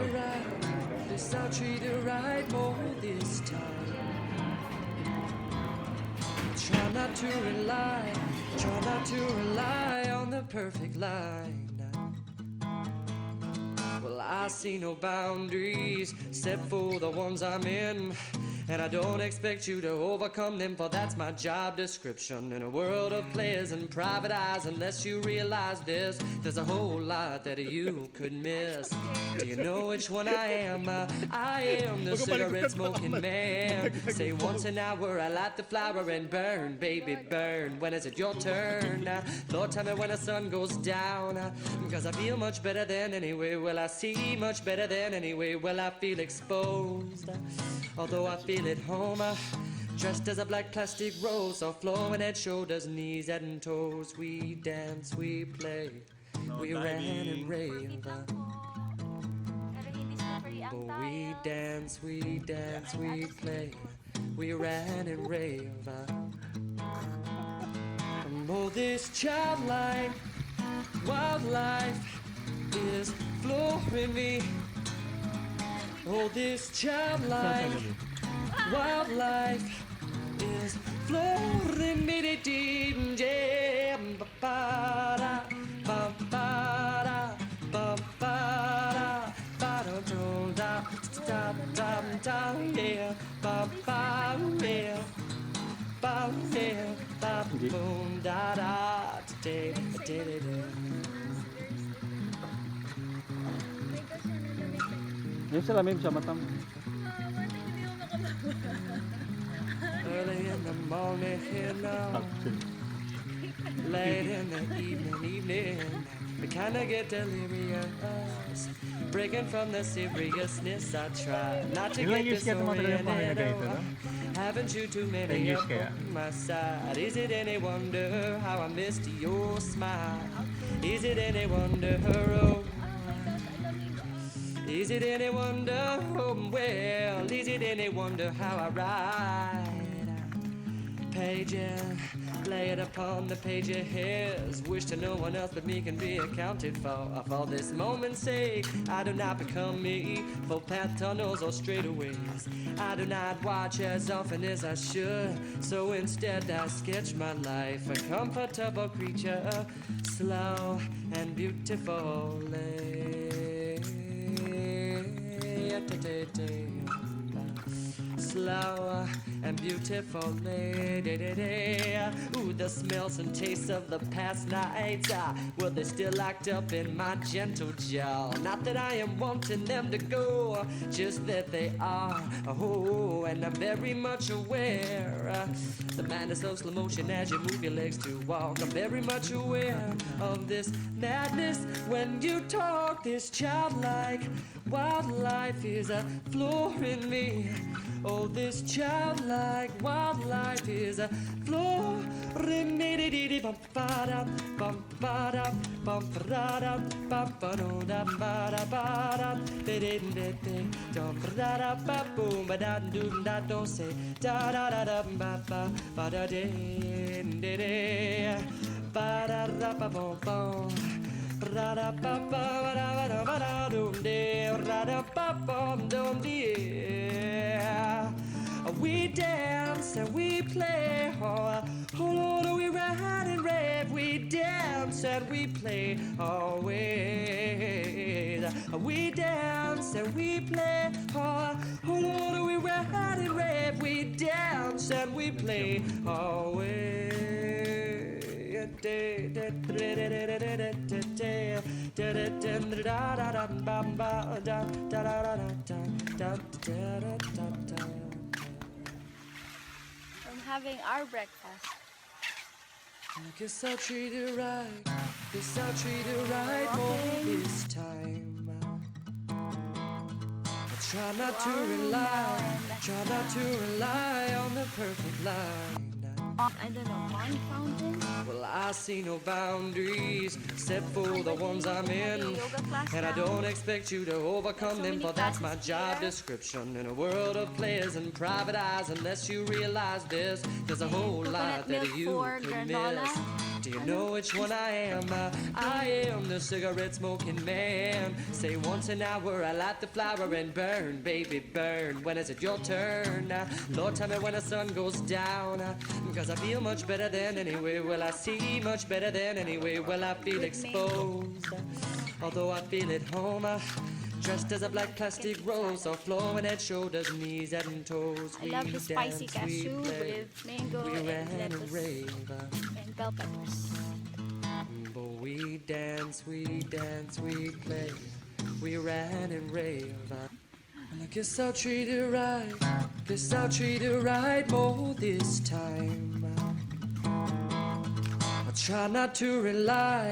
her right. Yes, I'll treat her right more this time. Try not to rely on the perfect line. Well, I see no boundaries except for the ones I'm in. And I don't expect you to overcome them, for that's my job description. In a world of players and private eyes, unless you realize this, there's a whole lot that you could miss. Do you know which one I am? I am the cigarette smoking man. Say once an hour I light the flower and burn, baby, burn. When is it your turn? Lord, tell me when the sun goes down. Cause I feel much better than anyway. Well, I see much better than anyway. Well, I feel exposed, although I feel at home, dressed as a black plastic rose, soft flowing head, shoulders, knees and toes. We dance, we play, we ran and rave. Oh, we dance, we play, we ran and rave. Oh, this childlike wildlife is flooring me. Oh, this childlike wildlife is flooring me. Yung salamim sa mata mo. Early in the morning, late in the evening, we kinda get delirious. Breaking from the seriousness, I try not to get disoriented. Haven't you too many up on my side? Is it any wonder how I missed your smile? Is it any wonder, oh, is it any wonder, oh, well, is it any wonder how I write? Pages, lay it upon the page of his. Wish to no one else but me can be accounted for this moment's sake. I do not become me, full path tunnels or straightaways. I do not watch as often as I should, so instead I sketch my life, a comfortable creature, slow and beautiful. Slow and beautiful lady. Ooh, the smells and tastes of the past nights, well, they're still locked up in my gentle jaw. Not that I am wanting them to go, just that they are. Oh, and I'm very much aware. The mind is so slow motion as you move your legs to walk. I'm very much aware of this madness when you talk. This childlike wildlife is flooring me. Oh, this childlike wildlife is flooring me. Bum ba da bum ba da bum ba da bum ba da ba da ba da ba dum ba da ba boom ba da doom da don't say da da da da ba ba ba da de de ba da da ba bum bum. Ra ba ba da ba ba da dum de ra ba bum dum de. We dance and we play, oh Lord, we ride and rave. We dance and we play always. We dance and we play, oh Lord, we ride and rave. We dance and we play always. From having our breakfast. Guess I'll treat her right. Guess I'll treat her right more this time. I try not to rely on the perfect line. I don't know, pond fountain. Well, I see no boundaries except for the ones I'm in. Having a yoga class And I now. don't expect you to overcome So them, many for that's my classes job here. description. In a world of players and private eyes, unless you realize this, there's a whole lot Coconut milk that you for could granola. miss. Do you know which one I am? I am the cigarette smoking man. Say once an hour I light the flower and burn, baby, burn. When is it your turn? Lord, tell me when the sun goes down. Cause I feel much better than anyway. Well, I see much better than anyway. Well, I feel exposed. Although I feel at home. Dressed as a black plastic rose, so flowing at shoulders, knees and toes. I love the spicy dance, we cashew play, with mango we and ran and lettuce rave. and bell peppers. But we dance, we play, we ran and rave. And I guess I'll treat it right, guess I'll treat it right more this time. I try not to rely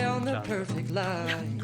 on the perfect line.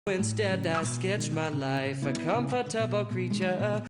Instead, I sketch my life, a comfortable creature.